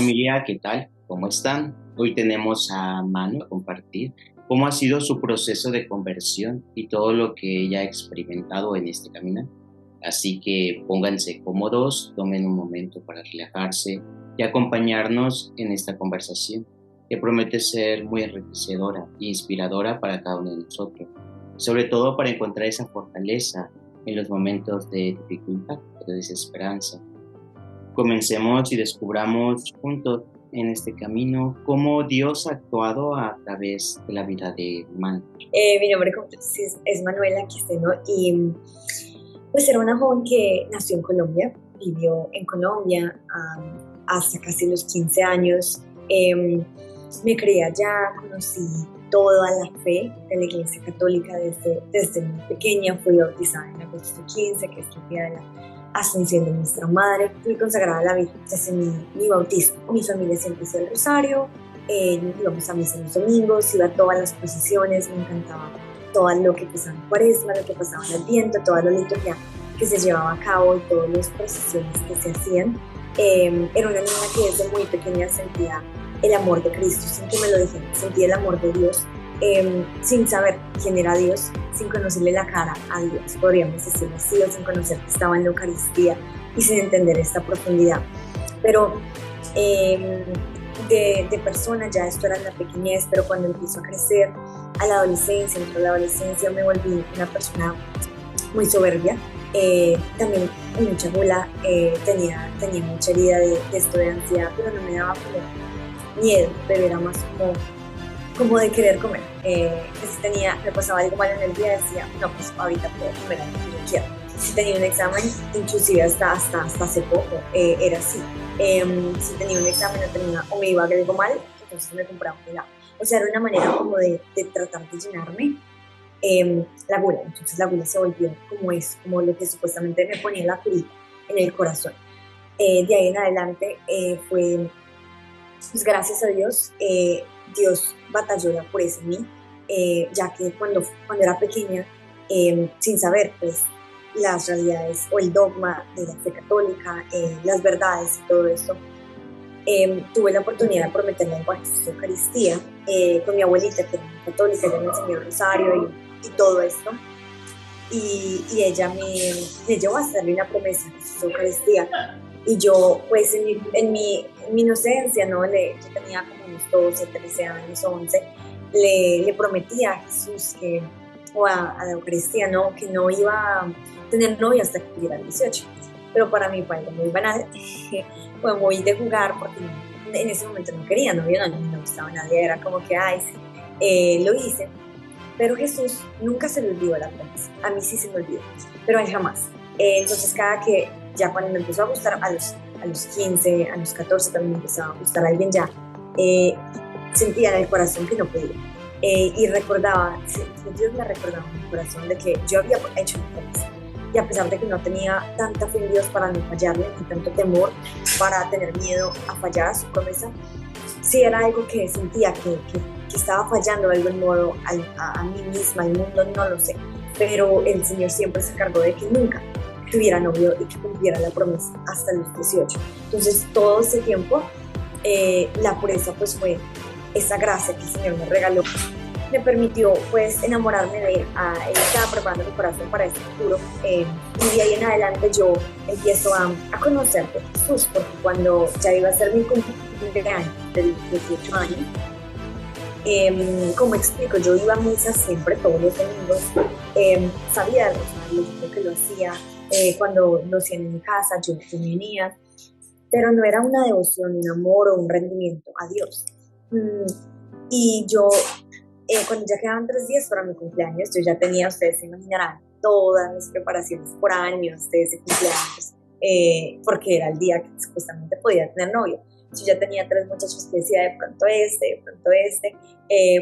familia, ¿qué tal? ¿Cómo están? Hoy tenemos a Manu a compartir cómo ha sido su proceso de conversión y todo lo que ella ha experimentado en este camino. Así que pónganse cómodos, tomen un momento para relajarse y acompañarnos en esta conversación que promete ser muy enriquecedora e inspiradora para cada uno de nosotros, sobre todo para encontrar esa fortaleza en los momentos de dificultad o de desesperanza. Comencemos y descubramos juntos en este camino cómo Dios ha actuado a través de la vida de Manu. Mi nombre completo es Manuela Quisteno y pues era una joven que nació en Colombia, vivió en Colombia hasta casi los 15 años. Me crié allá, conocí toda la fe de la Iglesia Católica desde muy pequeña. Fui bautizada en agosto 15, que es el día de la Asunción de Nuestra Madre. Fui consagrada a la Virgen desde mi bautismo. Mi familia siempre hacía el rosario, íbamos a misa los domingos, iba a todas las procesiones, me encantaba todo lo que pasaba en Cuaresma, lo que pasaba en Adviento, toda la liturgia que se llevaba a cabo y todas las procesiones que se hacían. Era una niña que desde muy pequeña sentía el amor de Cristo, sin que me lo dijeran, sentía el amor de Dios, sin saber quién era Dios, sin conocerle la cara a Dios, podríamos decirlo así, o sin conocer que estaba en la Eucaristía y sin entender esta profundidad. Pero de persona, ya esto era en la pequeñez, pero cuando empiezo a crecer, a la adolescencia, dentro de la adolescencia me volví una persona muy soberbia, también mucha gula, tenía mucha herida de esto de ansiedad, pero no me daba como miedo, pero era más como de querer comer. Que si me pasaba algo malo en el día, decía, no, pues ahorita puedo comer algo que yo quiero. Si tenía un examen, inclusive hasta hace poco, era así. Si tenía un examen o me iba algo mal, entonces me compraba un helado. O sea, era una manera como de tratar de llenarme la gula. Entonces la gula se volvió como lo que supuestamente me ponía la curita en el corazón. De ahí en adelante fue, pues gracias a Dios, Dios batalló la pureza en mí, ya que cuando era pequeña, sin saber pues las realidades o el dogma de la fe católica, las verdades y todo esto, tuve la oportunidad de prometer la Eucaristía con mi abuelita, que era muy católica. Ella me enseñó el rosario y todo esto, y ella me llevó a hacerle una promesa de su Eucaristía. Y yo, pues en mi inocencia, ¿no? Yo tenía como unos 12, 13 años, 11, le prometí a Jesús o a la Eucaristía, ¿no? Que no iba a tener novio hasta que tuviera 18. Pero para mí fue algo muy banal, fue muy de jugar, porque en ese momento no quería novio, no me gustaba nadie, era como que, ay, sí, lo hice. Pero Jesús nunca se le olvidó la promesa, a mí sí se me olvidó, pero a él jamás. Entonces ya cuando me empezó a gustar a los 15, a los 14 también me empezaba a gustar a alguien ya, sentía en el corazón que no podía. Y recordaba, Dios me recordaba en el corazón de que yo había hecho una promesa. Y a pesar de que no tenía tanta fe en Dios para no fallarle, ni tanto temor para tener miedo a fallar a su promesa, sí era algo que sentía que estaba fallando de algún modo a mí misma, al mundo, no lo sé. Pero el Señor siempre se encargó de que nunca tuviera novio y que cumpliera la promesa hasta los 18. Entonces todo ese tiempo la pureza pues fue esa gracia que el Señor me regaló, me permitió pues enamorarme de él. Él estaba preparando mi corazón para este futuro, y de ahí en adelante yo empiezo a conocer de Jesús, porque cuando ya iba a ser mi cumpleaños de 18 años, como explico, yo iba a misa siempre, todos los domingos, sabía del rosario, que lo hacía, cuando lo hacían en mi casa, yo venía, pero no era una devoción, un amor o un rendimiento a Dios. Y yo, cuando ya quedaban 3 días para mi cumpleaños, yo ya tenía, ustedes se imaginarán, todas mis preparaciones por años de ese cumpleaños, porque era el día que supuestamente podía tener novio. Yo ya tenía 3 muchachos que decía de pronto este,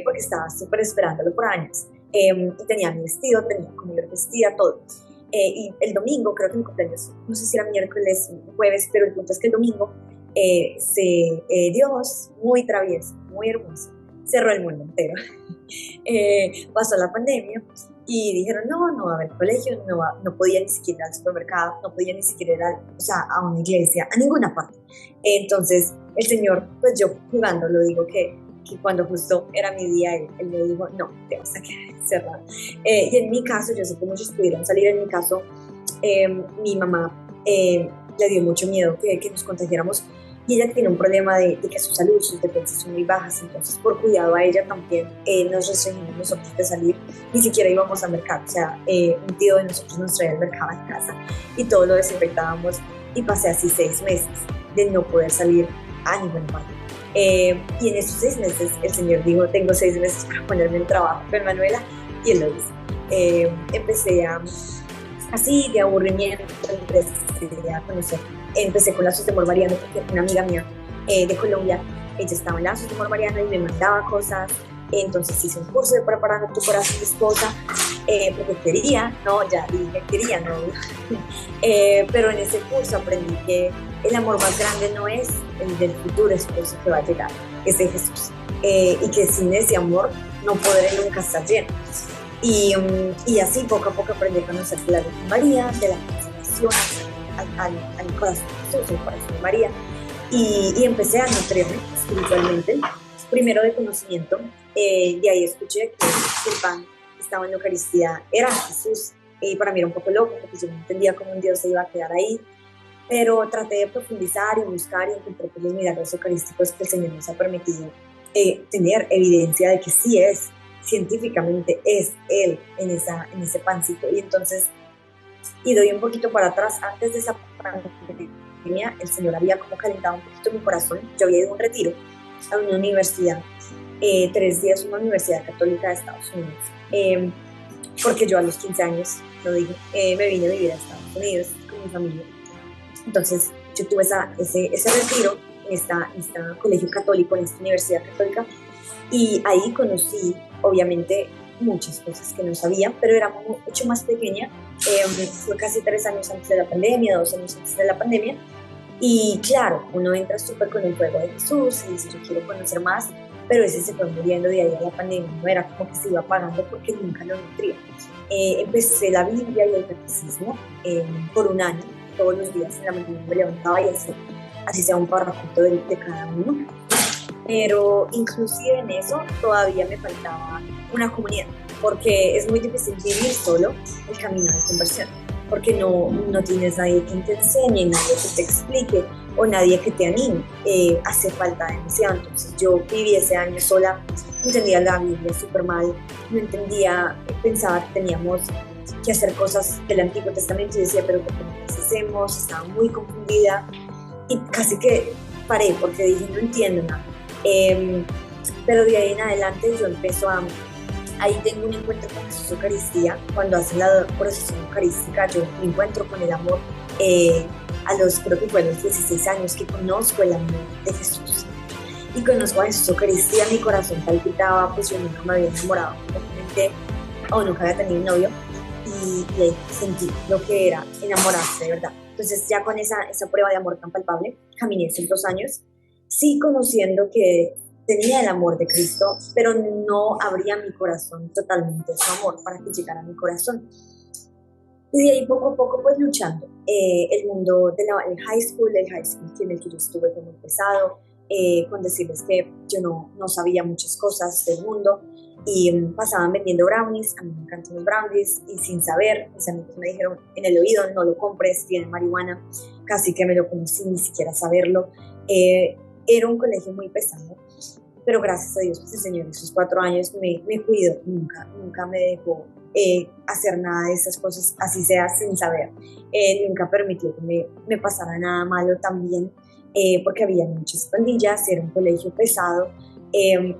porque estaba súper esperándolo por años. Y tenía mi vestido, tenía como yo vestida, todo. Y el domingo, creo que mi cumpleaños, no sé si era miércoles o jueves, pero el punto es que el domingo Dios, muy travieso, muy hermoso, cerró el mundo entero. Pasó la pandemia y dijeron, no va a haber colegio, no podía ni siquiera ir al supermercado, no podía ni siquiera ir a una iglesia, a ninguna parte. Entonces el Señor, pues yo jugando lo digo que cuando justo era mi día, él me dijo, no, te vas a quedar encerrado. Y en mi caso, yo sé que muchos pudieron salir, en mi caso, mi mamá le dio mucho miedo que nos contagiáramos, y ella tiene un problema de que su salud, sus defensas son muy bajas, entonces por cuidado a ella también nos restringimos nosotros de salir, ni siquiera íbamos al mercado, o sea, un tío de nosotros nos traía el mercado a casa y todo lo desinfectábamos, y pasé así 6 meses de no poder salir a ninguna parte. Y en esos 6 meses el Señor dijo, tengo 6 meses para ponerme en trabajo con Manuela, y Él lo hizo. Empecé así de aburrimiento, empecé a conocer. Empecé con lazos de amor mariano porque una amiga mía de Colombia, ella estaba en lazos de amor mariano y me mandaba cosas. Entonces hice un curso de Preparando tu corazón de esposa, porque quería, no, ya dije quería, no. Pero en ese curso aprendí que el amor más grande no es el del futuro esposo que va a llegar, es de Jesús. Y que sin ese amor no podré nunca estar lleno. Y así poco a poco aprendí a conocer la Virgen María, de la consagración al corazón de Jesús, el corazón de María, y empecé a nutrirme espiritualmente, primero de conocimiento. De ahí escuché que el pan que estaba en la Eucaristía era Jesús, y para mí era un poco loco porque yo no entendía cómo un Dios se iba a quedar ahí, pero traté de profundizar y buscar y encontré los milagros eucarísticos que el Señor nos ha permitido tener evidencia de que sí es, científicamente es Él en ese pancito. Y entonces, y doy un poquito para atrás, antes de esa pandemia, el Señor había como calentado un poquito mi corazón. Yo había ido a un retiro a una universidad, 3 días, una universidad católica de Estados Unidos, porque yo a los 15 años, lo digo, me vine a vivir a Estados Unidos con mi familia. Entonces yo tuve ese retiro en este colegio católico, en esta universidad católica, y ahí conocí, obviamente, muchas cosas que no sabía, pero era mucho más pequeña. Fue casi 3 años antes de la pandemia, 2 años antes de la pandemia, y claro, uno entra súper con el fuego de Jesús y dice, yo quiero conocer más, pero ese se fue muriendo de ahí a la pandemia, no era como que se iba apagando porque nunca lo nutría. Empecé la Biblia y el catecismo por 1 año, todos los días en la mañana me levantaba y así sea un párrafo de cada uno. Pero inclusive en eso todavía me faltaba una comunidad, porque es muy difícil vivir solo el camino de conversión, porque no tienes nadie que te enseñe, nadie que te explique o nadie que te anime. Hace falta demasiado. Entonces yo viví ese año sola, entendía la Biblia súper mal, no entendía, pensaba que teníamos que hacer cosas del Antiguo Testamento y decía, pero ¿por qué no las hacemos? Estaba muy confundida y casi que paré porque dije, no entiendo nada. Pero de ahí en adelante yo empiezo ahí tengo un encuentro con Jesús Eucaristía. Cuando hacen la procesión eucarística yo me encuentro con el amor, creo que fue a los 16 años que conozco el amor de Jesús y conozco a Jesús Eucaristía. Mi corazón palpitaba, pues yo nunca me había enamorado completamente o nunca había tenido un novio, y ahí sentí lo que era enamorarse de verdad. Entonces ya con esa prueba de amor tan palpable caminé esos 2 años, sí conociendo que tenía el amor de Cristo, pero no abría mi corazón totalmente a su amor para que llegara a mi corazón. Y de ahí poco a poco pues luchando. El mundo del high school en el que yo estuve fue muy pesado, con decirles que yo no sabía muchas cosas del mundo, y pasaban vendiendo brownies. A mí me encantan los brownies, y sin saber, mis amigos me dijeron en el oído, no lo compres, tiene marihuana. Casi que me lo comí sin ni siquiera saberlo. Era un colegio muy pesado, pero gracias a Dios pues el Señor en esos 4 años me cuidó, nunca me dejó hacer nada de esas cosas, así sea sin saber. Nunca permitió que me pasara nada malo también, porque había muchas pandillas, era un colegio pesado.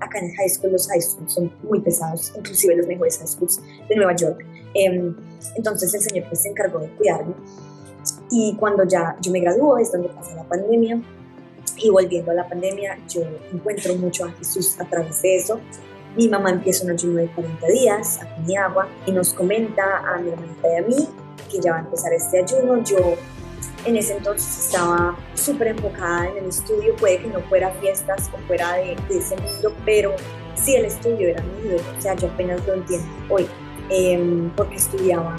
Acá en el high school, los high schools son muy pesados, inclusive los mejores high schools de Nueva York. Entonces el Señor pues se encargó de cuidarme, y cuando ya yo me graduó es donde pasa la pandemia. Y volviendo a la pandemia, yo encuentro mucho a Jesús a través de eso. Mi mamá empieza un ayuno de 40 días a mi agua y nos comenta a mi hermanita y a mí que ya va a empezar este ayuno. Yo en ese entonces estaba súper enfocada en el estudio, puede que no fuera fiestas o fuera de ese mundo, pero sí, el estudio era mi ídolo, o sea, yo apenas lo entiendo hoy, porque estudiaba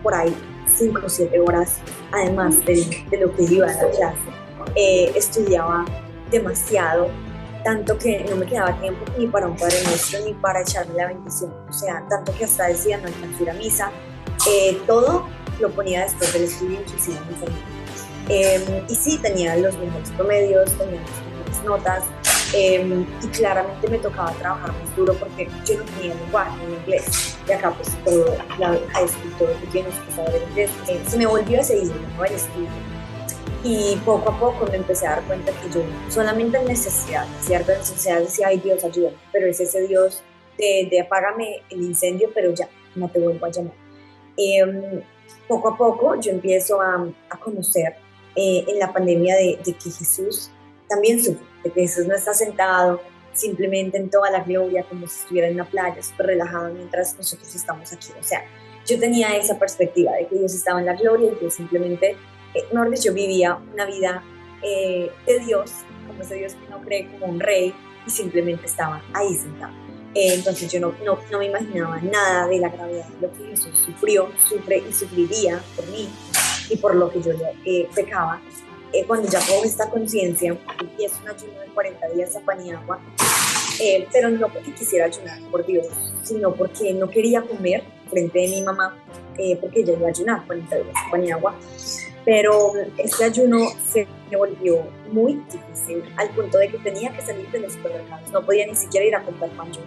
por ahí 5 o 7 horas, además de lo que iba a la clase. Estudiaba demasiado, tanto que no me quedaba tiempo ni para un Padre Nuestro ni para echarme la bendición. O sea, tanto que hasta decía no alcanzo a ir a misa. Todo lo ponía después del estudio, inclusive mi familia. Y sí, tenía los mejores promedios, tenía las mejores notas, y claramente me tocaba trabajar más duro porque yo no tenía lenguaje en inglés. Y acá pues todo, todo lo que tienes que saber inglés. Se me volvió ese ídolo, ¿no? El estudio. Y poco a poco me empecé a dar cuenta que yo solamente en necesidad, cierta necesidad, decía, ay Dios, ayúdame, pero es ese Dios de apágame el incendio, pero ya, no te vuelvo a llamar. Poco a poco yo empiezo a conocer en la pandemia de que Jesús también sufre, de que Jesús no está sentado simplemente en toda la gloria como si estuviera en una playa súper relajado mientras nosotros estamos aquí. O sea, yo tenía esa perspectiva de que Dios estaba en la gloria y que simplemente, mejor dicho, yo vivía una vida de Dios, como ese Dios que no cree como un rey y simplemente estaba ahí sentado. Entonces yo no me imaginaba nada de la gravedad de lo que Jesús sufrió, sufre y sufriría por mí y por lo que yo pecaba. Cuando ya pongo esta conciencia, empiezo un ayuno de 40 días a pan y agua, pero no porque quisiera ayunar por Dios, sino porque no quería comer frente de mi mamá, porque ella iba a ayunar 40 días a pan y agua. Pero este ayuno se volvió muy difícil al punto de que tenía que salir de los supermercados, no podía ni siquiera ir a comprar pan yo,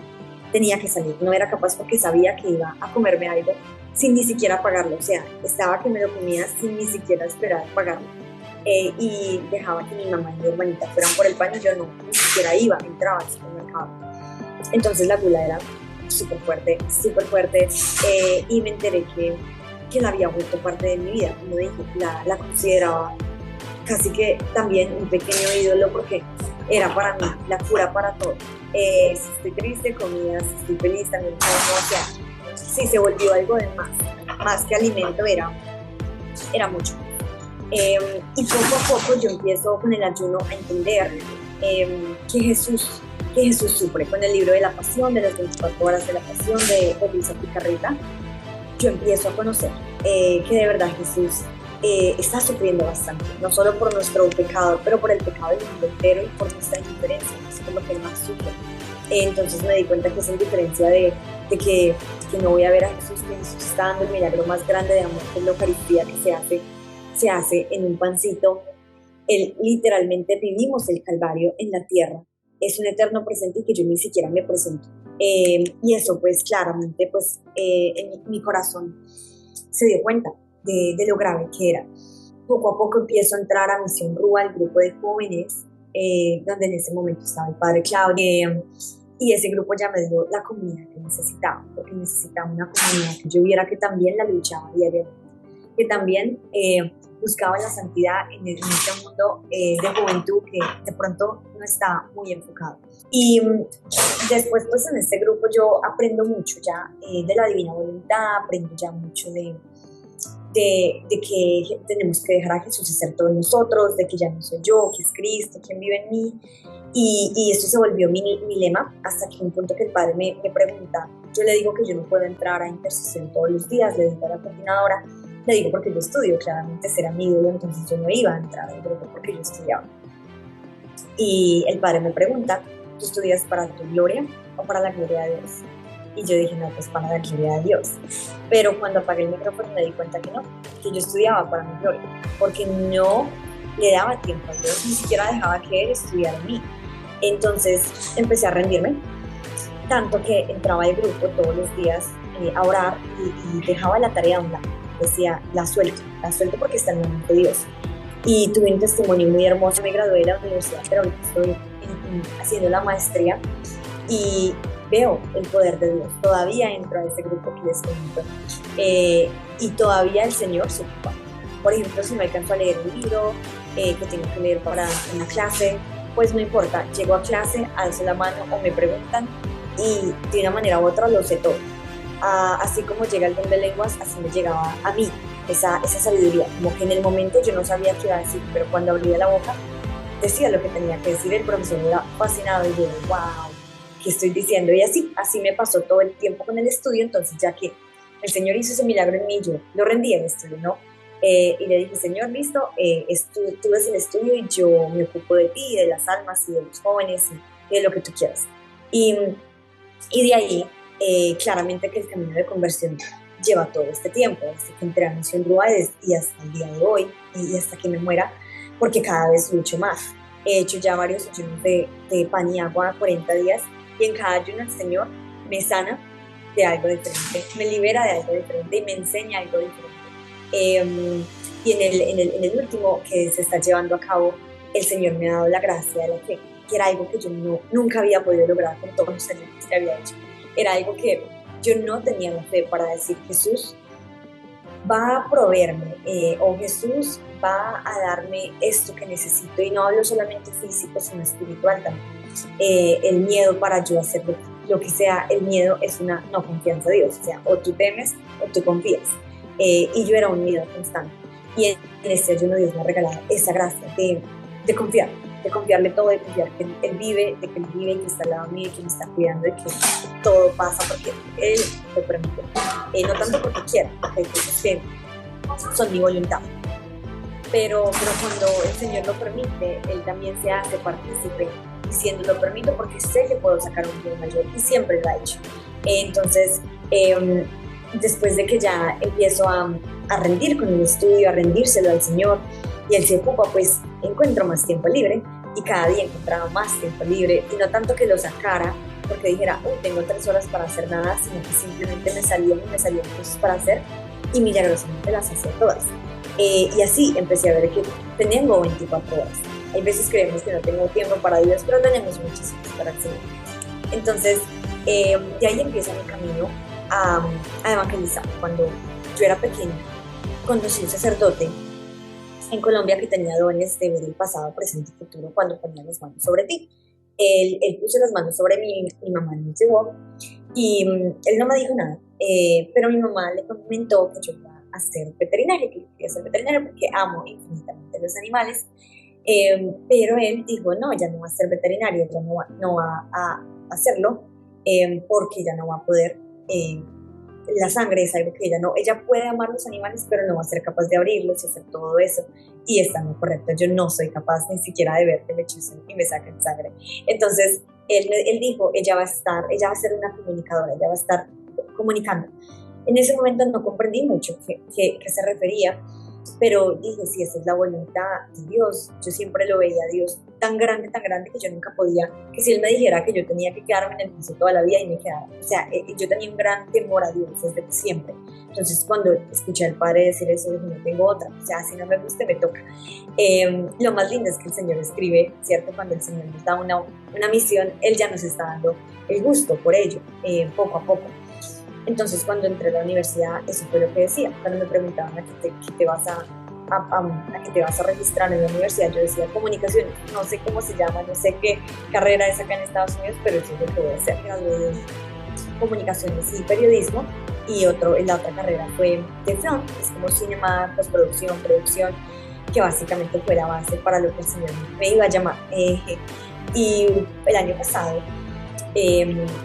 tenía que salir, no era capaz porque sabía que iba a comerme algo sin ni siquiera pagarlo, o sea, estaba que me lo comía sin ni siquiera esperar pagarlo, y dejaba que mi mamá y mi hermanita fueran por el pan y yo no, ni siquiera entraba al supermercado. Entonces la gula era súper fuerte, y me enteré que la había vuelto parte de mi vida, como dije, la consideraba casi que también un pequeño ídolo porque era para mí la cura para todo. Si estoy triste, comida, si estoy feliz, también como, o sea, sí se volvió algo de más que alimento, era mucho. Y poco a poco yo empiezo con el ayuno a entender que Jesús sufre. Con el libro de la Pasión, de las 24 horas de la Pasión de Elisa Picarreta, yo empiezo a conocer que de verdad Jesús está sufriendo bastante, no solo por nuestro pecado, pero por el pecado del mundo entero y por nuestra indiferencia, es por lo que él más sufre. Entonces me di cuenta que esa indiferencia de que no voy a ver a Jesús, que Jesús está dando el milagro más grande de amor, que es la Eucaristía, que se hace en un pancito. Literalmente vivimos el Calvario en la tierra, es un eterno presente y que yo ni siquiera me presento. Y eso pues claramente pues en mi corazón se dio cuenta de lo grave que era. Poco a poco empiezo a entrar a Misión Rúa, el grupo de jóvenes, donde en ese momento estaba el padre Claudio, y ese grupo ya me dio la comunidad que necesitaba, porque necesitaba una comunidad que yo viera que también la luchaba diariamente, que también buscaba la santidad en este mundo de juventud que de pronto no está muy enfocado. Y después pues en este grupo yo aprendo mucho ya de la divina voluntad, aprendo ya mucho de que tenemos que dejar a Jesús hacer todo en nosotros, de que ya no soy yo, que es Cristo quien vive en mí, y esto se volvió mi lema, hasta que un punto que el padre me pregunta, yo le digo que yo no puedo entrar a intercesión todos los días, le digo a la coordinadora, le digo porque yo estudio, claramente será mi ídolo, entonces yo no iba a entrar al grupo porque yo estudiaba. Y el padre me pregunta, ¿tú estudias para tu gloria o para la gloria de Dios? Y yo dije, no, pues para la gloria de Dios. Pero cuando apagué el micrófono me di cuenta que no, que yo estudiaba para mi gloria, porque no le daba tiempo a Dios, ni siquiera dejaba que Él estudiara en mí. Entonces empecé a rendirme, tanto que entraba al grupo todos los días a orar y dejaba la tarea a un lado. Decía, la suelto porque está en el momento de Dios. Y tuve un testimonio muy hermoso, me gradué de la universidad, pero ahorita estoy haciendo la maestría y veo el poder de Dios. Todavía entro a este grupo que les comento y todavía el Señor se ocupa. Por ejemplo, si me alcanzo a leer un libro que tengo que leer para una clase, pues no importa, llego a clase, alzo la mano o me preguntan y de una manera u otra lo sé todo. Así como llega el don de lenguas, así me llegaba a mí esa sabiduría, como que en el momento yo no sabía qué iba a decir, pero cuando abría la boca decía lo que tenía que decir. El profesor era fascinado y yo, wow, ¿qué estoy diciendo? Y así me pasó todo el tiempo con el estudio. Entonces, ya que el Señor hizo ese milagro en mí, yo lo rendí el estudio, ¿no? Y le dije, Señor, listo, tú ves el estudio y yo me ocupo de ti, de las almas y de los jóvenes y de lo que tú quieras. Y, y de ahí, claramente que el camino de conversión lleva todo este tiempo, desde que entré a Misión Ruades y hasta el día de hoy, y hasta que me muera, porque cada vez lucho más. He hecho ya varios ayunos de pan y agua 40 días, y en cada ayuno el Señor me sana de algo diferente, me libera de algo diferente y me enseña algo diferente. Y en el último que se está llevando a cabo, el Señor me ha dado la gracia de la fe, que era algo que yo nunca había podido lograr con todos los ayunos que había hecho. Era algo que yo no tenía la fe para decir, Jesús va a proveerme, o Jesús va a darme esto que necesito, y no hablo solamente físico, sino espiritual también. El miedo para yo hacer lo que sea, el miedo es una no confianza en Dios, o sea, o tú temes o tú confías. Y yo era un miedo constante. Y en este ayuno Dios me ha regalado esa gracia de confiar, de confiarle todo, de confiar que Él vive, de que Él vive, que está al lado mío, que me está cuidando, de que todo pasa porque Él lo permite. No tanto porque quiera, porque hay cosas que son mi voluntad. Pero cuando el Señor lo permite, Él también se hace partícipe, diciendo, lo permito porque sé que puedo sacar un bien mayor, y siempre lo ha hecho. Entonces, después de que ya empiezo a rendir con el estudio, a rendírselo al Señor, y Él se ocupa, pues encuentro más tiempo libre, y cada día encontraba más tiempo libre, y no tanto que lo sacara, porque dijera, tengo 3 horas para hacer nada, sino que simplemente me salían cosas para hacer, y milagrosamente las hacía todas. Y así empecé a ver que tengo 24 horas. Hay veces creemos que no tengo tiempo para Dios, pero tenemos muchísimas para el Señor. Entonces, de ahí empieza mi camino a evangelizar. Cuando yo era pequeña, conocí a un sacerdote en Colombia que tenía dones de ver el pasado, presente y futuro cuando ponía las manos sobre ti. Él puso las manos sobre mí, mi mamá nos llevó, y él no me dijo nada, pero mi mamá le comentó que yo iba a ser veterinaria, que yo quería ser veterinaria porque amo infinitamente los animales, pero él dijo, no, ella no va a ser veterinaria, ella no va a hacerlo, porque ella no va a poder, la sangre es algo que ella puede amar los animales, pero no va a ser capaz de abrirlos y hacer todo eso, y está muy correcto, yo no soy capaz ni siquiera de ver que me chusen y me saquen sangre. Entonces, él dijo, ella va a ser una comunicadora, ella va a estar comunicando. En ese momento no comprendí mucho qué se refería, pero dije, si esa es la voluntad de Dios, yo siempre lo veía a Dios tan grande que yo nunca podía, que si Él me dijera que yo tenía que quedarme en el piso toda la vida y me quedara, o sea, yo tenía un gran temor a Dios desde siempre. Entonces cuando escuché al Padre decir eso, dije, no tengo otra, o sea, si no me gusta, me toca. Lo más lindo es que el Señor escribe, ¿cierto? Cuando el Señor nos da una misión, Él ya nos está dando el gusto por ello, poco a poco. Entonces, cuando entré a la universidad, eso fue lo que decía. Cuando me preguntaban a qué te vas a registrar en la universidad, yo decía comunicaciones. No sé cómo se llama, no sé qué carrera es acá en Estados Unidos, pero eso es lo que voy a hacer. De comunicaciones y periodismo. Y la otra carrera fue de film, es como cinema, postproducción, producción, que básicamente fue la base para lo que el Señor me iba a llamar. Y el año pasado,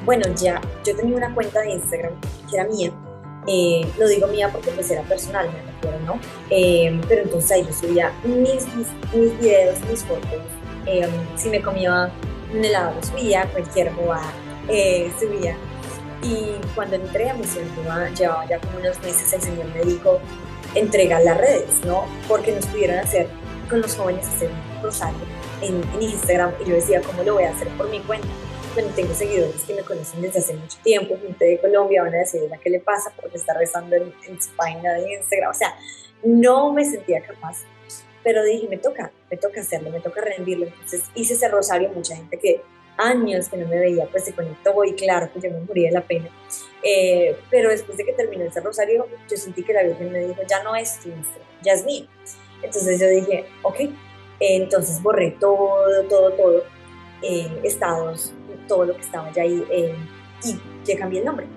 bueno, ya yo tenía una cuenta de Instagram que era mía, lo digo mía porque pues era personal, me refiero, ¿no? Pero entonces ahí yo subía mis videos, mis fotos, si me comía un helado lo subía, cualquier bobada subía. Y cuando entré a Misión Ruda, llevaba ya como unos meses, el Señor me dijo, entrega las redes, ¿no? Porque nos pudieron hacer con los jóvenes hacer un rosario en Instagram, y yo decía, ¿cómo lo voy a hacer por mi cuenta? Bueno, tengo seguidores que me conocen desde hace mucho tiempo, gente de Colombia, van a decir, ¿a qué le pasa? Porque está rezando en su página de Instagram. O sea, no me sentía capaz, pero dije, me toca hacerlo, me toca rendirlo. Entonces hice ese rosario, mucha gente que años que no me veía, pues se conectó, y claro que yo me moría de la pena. Pero después de que terminó ese rosario, yo sentí que la Virgen me dijo, ya no es tu Instagram, ya es mío. Entonces yo dije, ok, entonces borré todo, estados, todo lo que estaba ya ahí, y le cambié el nombre.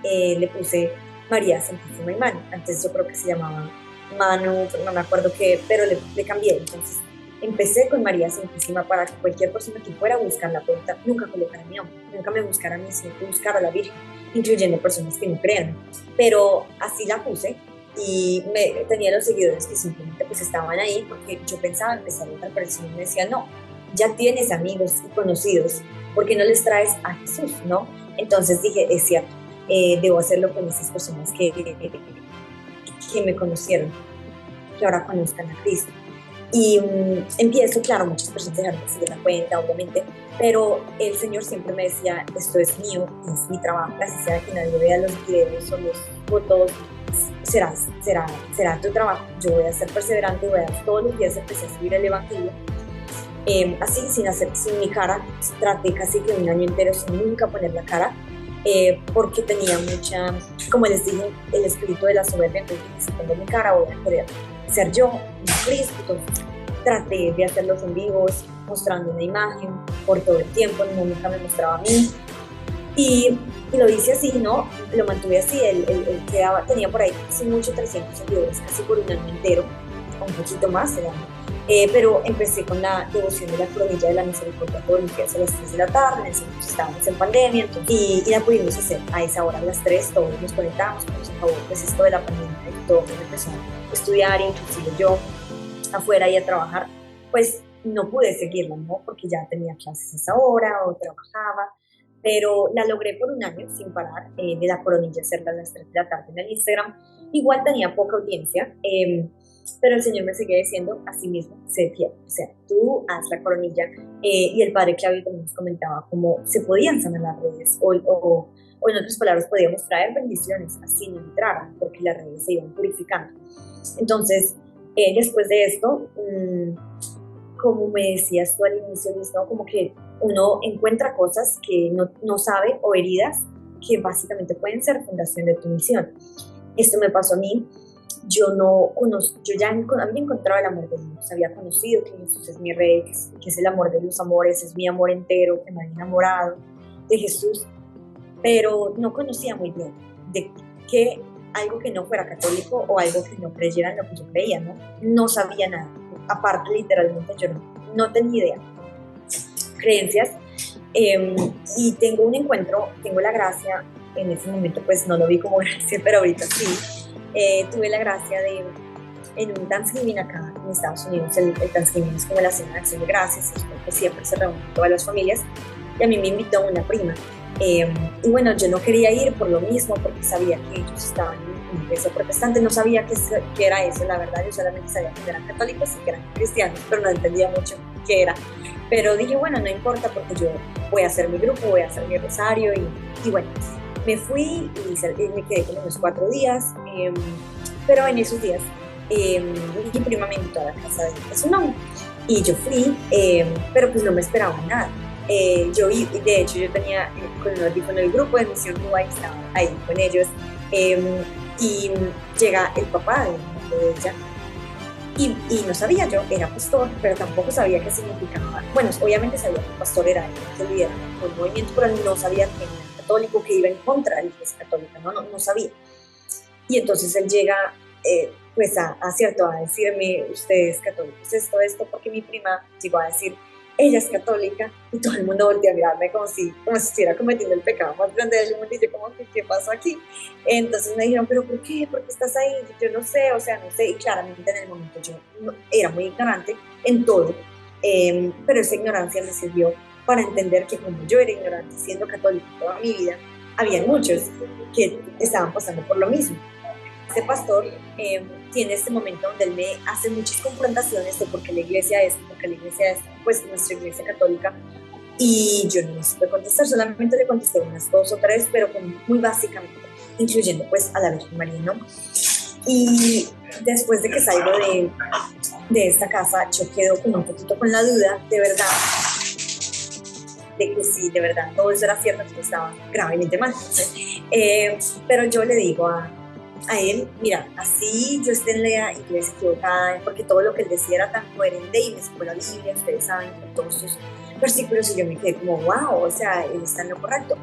Le puse María Santísima y Manu. Antes yo creo que se llamaba Manu, no me acuerdo qué, pero le cambié. Entonces Empecé con María Santísima para que cualquier persona que fuera a buscar la cuenta nunca colocara mi nombre, nunca me buscara a mí, sino que buscara a la Virgen, incluyendo personas que no crean. Pero así la puse y tenía los seguidores que simplemente pues estaban ahí porque yo pensaba empezar otra persona y me decía, no, ya tienes amigos y conocidos, ¿por qué no les traes a Jesús, no? Entonces dije, es cierto, debo hacerlo con esas personas que me conocieron, que ahora conozcan a Cristo. Y empiezo, claro, muchas personas dejaron de seguir la cuenta, obviamente, pero el Señor siempre me decía, esto es mío, es mi trabajo, así sea que nadie vea los videos o los fotos, será tu trabajo. Yo voy a ser perseverante, todos los días empecé a subir el Evangelio, así, sin mi cara. Traté casi que un año entero sin nunca poner la cara, porque tenía mucha, como les dije, el espíritu de la soberbia. Entonces, si pongo mi cara voy a querer ser yo, Cristo. Entonces traté de hacer los en vivos mostrando una imagen por todo el tiempo, nunca me mostraba a mí, y lo hice así, ¿no? Lo mantuve así. Tenía por ahí, sin mucho, 300 seguidores, casi por un año entero, un poquito más, pero empecé con la devoción de la coronilla de la misericordia todos los días a las 3 de la tarde. En ese momento estábamos en pandemia, entonces, y la pudimos hacer a esa hora, a las 3, todos nos conectamos. Cuando se acabó pues esto de la pandemia y todo, empezó a estudiar, inclusive yo afuera y a trabajar, pues no pude seguirla, ¿no? Porque ya tenía clases a esa hora o trabajaba, pero la logré por un año sin parar, de la coronilla hacerla a las 3 de la tarde en el Instagram. Igual tenía poca audiencia, pero el Señor me seguía diciendo, así mismo se fiel, o sea, tú haz la coronilla. Y el padre Claudio también nos comentaba cómo se podían sanar las redes, o en otras palabras, podíamos traer bendiciones así no entraran, porque las redes se iban purificando. Entonces, después de esto, como me decías tú al inicio, ¿no? Como que uno encuentra cosas que no sabe, o heridas que básicamente pueden ser fundación de tu misión. Esto me pasó a mí. Yo ya había encontrado el amor de Dios, había conocido que Jesús es mi rey, que es el amor de los amores, es mi amor entero, que me había enamorado de Jesús, pero no conocía muy bien de qué, algo que no fuera católico o algo que no creyera en lo que yo creía, ¿no? No sabía nada. Aparte, literalmente, yo no tenía idea. Creencias. Y tengo un encuentro, tengo la gracia, en ese momento pues no lo vi como gracia, pero ahorita sí. Tuve la gracia en un Thanksgiving acá en Estados Unidos. El Thanksgiving es como la cena de acción de gracias, porque siempre se reúnen todas las familias, y a mí me invitó una prima. Y bueno, yo no quería ir por lo mismo, porque sabía que ellos estaban en una iglesia protestante. No sabía qué era eso, la verdad. Yo solamente sabía que eran católicos y que eran cristianos, pero no entendía mucho qué era. Pero dije, bueno, no importa, porque yo voy a hacer mi grupo, voy a hacer mi rosario, y bueno, me fui y me quedé como unos 4 días, pero en esos días mi prima me invitó a la casa de su novio y yo fui, pero pues no me esperaba nada. De hecho yo tenía con un audífono del grupo de Misión Cuba y estaba ahí con ellos, y llega el papá de ella. Y no sabía, yo era pastor, pero tampoco sabía qué significaba. Bueno, obviamente sabía que el pastor era el que lideraba el movimiento, pero no sabía que era católico, que iba en contra de la iglesia católica, no sabía. Y entonces él llega, pues a decirme, usted es católico, es esto, porque mi prima llegó a decir, ella es católica, y todo el mundo volteó a mirarme como si estuviera cometiendo el pecado más grande del mundo, y yo como, ¿qué pasó aquí? Entonces me dijeron, ¿pero por qué? ¿Por qué estás ahí? Yo no sé, no sé, y claramente en el momento yo era muy ignorante en todo, pero esa ignorancia me sirvió para entender que como yo era ignorante, siendo católico toda mi vida, había muchos que estaban pasando por lo mismo. Este pastor tiene este momento donde él me hace muchas confrontaciones de por qué la iglesia es, pues nuestra iglesia católica, y yo no supe contestar, solamente le contesté unas 2 o 3, pero muy básicamente, incluyendo pues a la Virgen María, ¿no? Y después de que salgo de esta casa, yo quedo como un poquito con la duda, de verdad, de que sí, de verdad, todo eso era cierto, que yo estaba gravemente mal. Pero yo le digo a él, mira, así yo esté en la iglesia equivocada, porque todo lo que él decía era tan coherente, y me sacó la Biblia, ustedes saben, con todos sus versículos, y yo me quedé como, wow, o sea, él está en lo correcto.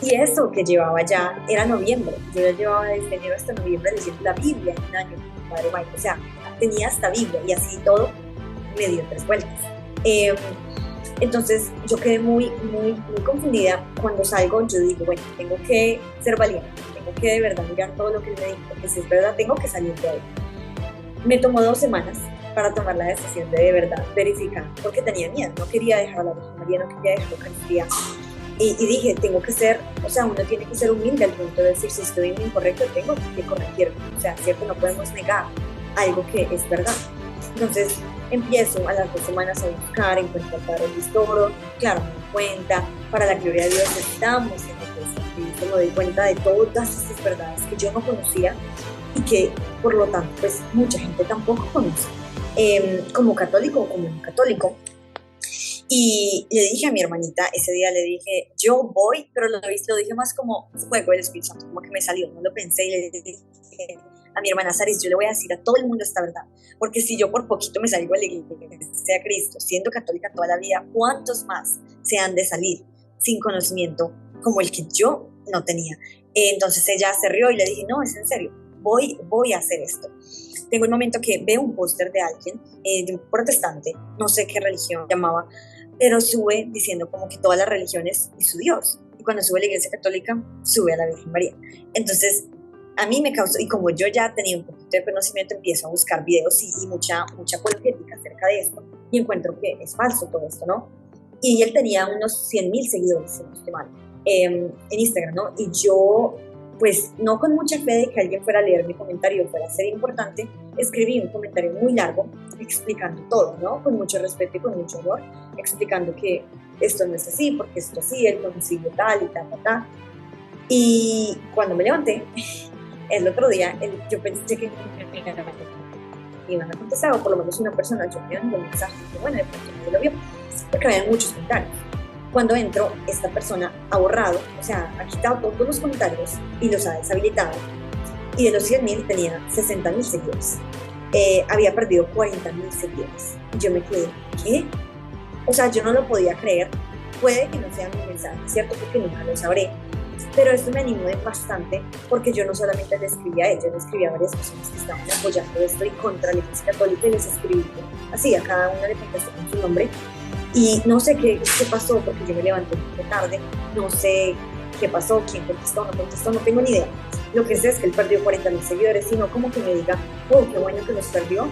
Y eso que llevaba ya, era noviembre, yo ya llevaba desde enero hasta noviembre leyendo la Biblia en un año, padre Mike, o sea, tenía hasta Biblia, y así todo, me dio 3 vueltas. Eh, entonces yo quedé muy confundida. Cuando salgo yo digo, bueno, tengo que ser valiente, tengo que de verdad mirar todo lo que él me dijo, porque si es verdad tengo que salir de ahí. Me tomó 2 semanas para tomar la decisión de verdad verificar, porque tenía miedo, no quería dejar a la Virgen María, no quería dejar la Eucaristía. Y dije, tengo que ser, o sea, uno tiene que ser humilde al punto de decir, si estoy en lo incorrecto, tengo que corregirlo. O sea, cierto, no podemos negar algo que es verdad. Entonces, empiezo a las 2 semanas a buscar, encuentro al Padre Luis Toro, claro, me doy cuenta, para la gloria de Dios estamos en la iglesia, y me doy cuenta de todas esas verdades que yo no conocía y que, por lo tanto, pues mucha gente tampoco conoce, como católico o como no católico. Y le dije a mi hermanita, ese día le dije, yo voy, pero lo dije más como fuego del Espíritu Santo, como que me salió, no lo pensé, y le dije a mi hermana Saris, yo le voy a decir a todo el mundo esta verdad, porque si yo por poquito me salgo de la iglesia a Cristo, siendo católica toda la vida, ¿cuántos más se han de salir sin conocimiento como el que yo no tenía? Entonces ella se rió y le dije, no, es en serio, voy a hacer esto. Tengo un momento que veo un póster de alguien, de un protestante, no sé qué religión llamaba, pero sube diciendo como que todas las religiones y su Dios. Y cuando sube a la iglesia católica, sube a la Virgen María. Entonces, a mí me causó, y como yo ya tenía un poquito de conocimiento, empiezo a buscar videos y mucha apologética acerca de esto, y encuentro que es falso todo esto, ¿no? Y él tenía unos 100,000 seguidores, si no estoy mal, en Instagram, ¿no? Y yo, pues, no con mucha fe de que alguien fuera a leer mi comentario, fuera a ser importante, escribí un comentario muy largo explicando todo, ¿no? Con mucho respeto y con mucho amor, explicando que esto no es así, porque esto así, el concilio tal y ta. Y cuando me levanté, el otro día, yo pensé que me iban a contestar, o por lo menos una persona, yo me mandó un mensaje, que bueno, de pronto nadie lo vio, porque había muchos comentarios. Cuando entro, esta persona ha borrado, o sea, ha quitado todos los comentarios y los ha deshabilitado. Y de los 100,000 tenía 60,000 seguidores. Había perdido 40,000 seguidores. Y yo me quedé, ¿qué? O sea, yo no lo podía creer. Puede que no sea mi mensaje, ¿cierto? Porque nunca lo sabré. Pero esto me animó bastante, porque yo no solamente le escribí a ella, le escribí a varias personas que estaban apoyando esto y contra la Iglesia Católica, y les escribí así, a cada una le contesté con su nombre. Y no sé qué pasó, porque yo me levanté un poco tarde, no sé qué pasó, quién contestó, no tengo ni idea. Lo que sé es que él perdió 40,000 seguidores, sino como que me diga, oh, qué bueno que los perdió.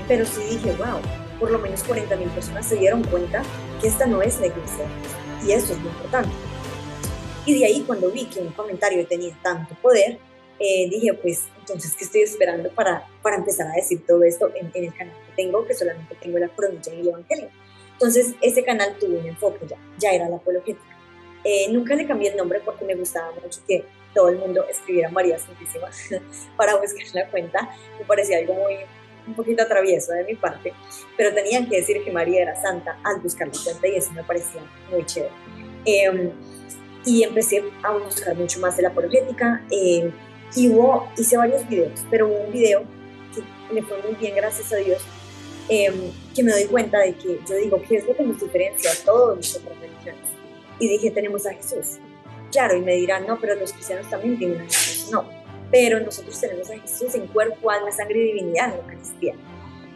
Pero sí dije, wow, por lo menos 40,000 personas se dieron cuenta que esta no es la iglesia, y eso es muy importante. Y de ahí, cuando vi que un comentario tenía tanto poder, dije, pues, entonces, ¿qué estoy esperando para empezar a decir todo esto en el canal que tengo, que solamente tengo la coronilla y el evangelio? Entonces, ese canal tuvo un enfoque ya era la apologética. Nunca le cambié el nombre porque me gustaba mucho que todo el mundo escribiera María Santísima para buscar la cuenta. Me parecía algo un poquito travieso de mi parte, pero tenían que decir que María era santa al buscar la cuenta, y eso me parecía muy chévere. Y empecé a buscar mucho más de la apologética, y hice varios videos, pero hubo un video que me fue muy bien, gracias a Dios, que me doy cuenta de que yo digo, ¿qué es lo que nos diferencia a todas las otras religiones? Y dije, tenemos a Jesús. Claro, y me dirán, no, pero los cristianos también tienen a Jesús. No, pero nosotros tenemos a Jesús en cuerpo, alma, sangre y divinidad en la Eucaristía.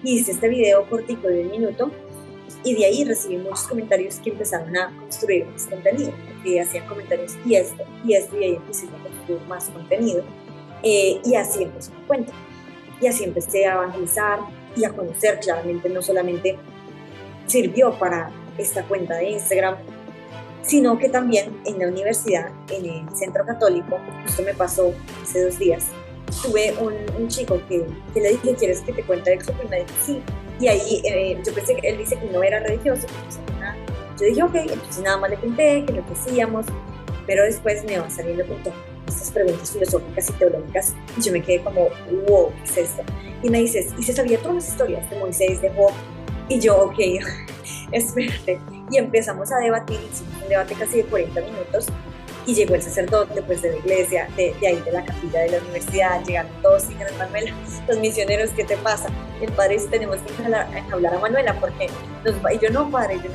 Y hice este video cortico de 1 minuto, y de ahí recibí muchos comentarios que empezaron a construir más contenido, porque hacían comentarios y esto, y ahí empecé a construir más contenido, y así empezó mi cuenta. Y así empecé a evangelizar y a conocer. Claramente no solamente sirvió para esta cuenta de Instagram, sino que también en la universidad, en el centro católico, esto me pasó hace 2 días, tuve un chico que le dije, ¿quieres que te cuente eso? Y me dijo, sí. Y ahí yo pensé que él dice que no era religioso, yo dije, ok, entonces nada más le conté que lo que hacíamos, pero después me va saliendo con todas estas preguntas filosóficas y teológicas, y yo me quedé como, wow, ¿qué es esto? Y me dices, y se sabía todas las historias de Moisés, de Job, y yo, ok, espérate, y empezamos a debatir, hicimos un debate casi de 40 minutos, y llegó el sacerdote, pues, de la iglesia, de ahí de la capilla de la universidad, llegaron todos, y dijeron, Manuela, los misioneros, ¿qué te pasa? El padre dice, tenemos que hablar a Manuela, porque y yo, no, padre, yo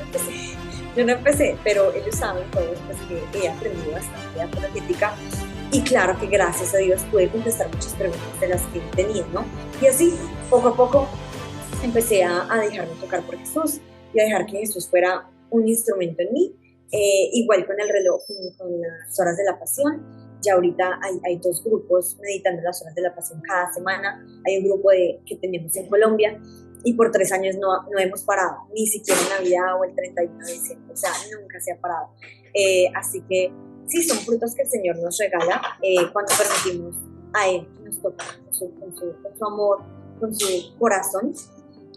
no empecé, pero ellos saben todos, pues, que he aprendido bastante de apologética, y claro que gracias a Dios pude contestar muchas preguntas de las que tenía, ¿no? Y así, poco a poco, empecé a dejarme tocar por Jesús y a dejar que Jesús fuera un instrumento en mí. Igual con el reloj, con las horas de la pasión. Ya ahorita hay dos grupos meditando las horas de la pasión cada semana. Hay un grupo que tenemos en Colombia y por 3 años no hemos parado, ni siquiera en Navidad o el 31 de diciembre, o sea, nunca se ha parado. Así que sí, son frutos que el Señor nos regala cuando permitimos a Él que nos toque con su amor, con su corazón.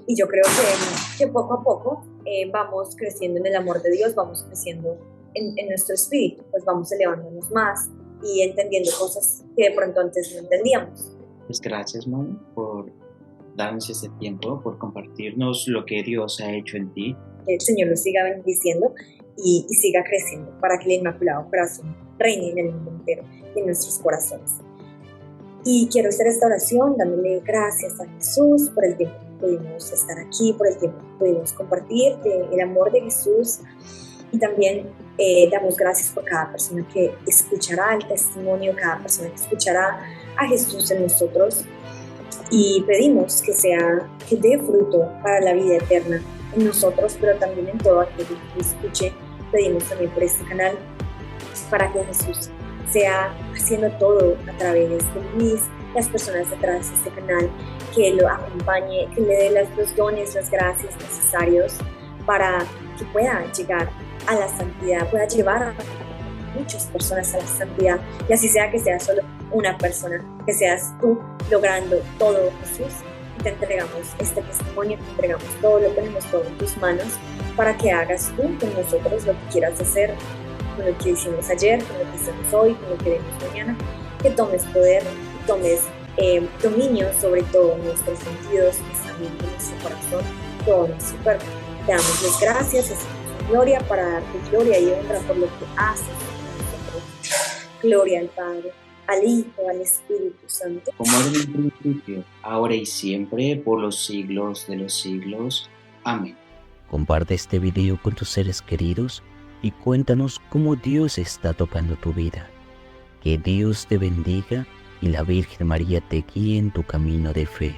Y yo creo que poco a poco vamos creciendo en el amor de Dios, vamos creciendo en nuestro espíritu, pues vamos elevándonos más y entendiendo cosas que de pronto antes no entendíamos. Pues gracias, Manu, por darnos este tiempo, por compartirnos lo que Dios ha hecho en ti. Que el Señor los siga bendiciendo y siga creciendo para que el Inmaculado Corazón reine en el mundo entero y en nuestros corazones. Y quiero hacer esta oración dándole gracias a Jesús por el tiempo que pudimos estar aquí, por el tiempo que pudimos compartir el amor de Jesús. Y también damos gracias por cada persona que escuchará el testimonio, cada persona que escuchará a Jesús en nosotros. Y pedimos que dé fruto para la vida eterna en nosotros, pero también en todo aquel que escuche. Pedimos también por este canal para que Jesús sea haciendo todo a través de Luis, las personas detrás de este canal, que lo acompañe, que le dé los dones, las gracias necesarios para que pueda llegar a la santidad, pueda llevar a muchas personas a la santidad, y así sea que sea solo una persona, que seas tú logrando todo, Jesús. Te entregamos este testimonio, te entregamos todo, lo ponemos todo en tus manos para que hagas tú con nosotros lo que quieras hacer, con lo que hicimos ayer, con lo que hacemos hoy, con lo que haremos mañana, que tomes poder, que tomes dominio sobre todos nuestros sentidos, nuestra mente, nuestro corazón, todo nuestro cuerpo. Te damos las gracias, es gloria para darte gloria y honra por lo que haces con nosotros. Gloria al Padre, al Hijo, al Espíritu Santo. Como era en el principio, ahora y siempre, por los siglos de los siglos. Amén. Comparte este video con tus seres queridos y cuéntanos cómo Dios está tocando tu vida. Que Dios te bendiga y la Virgen María te guíe en tu camino de fe.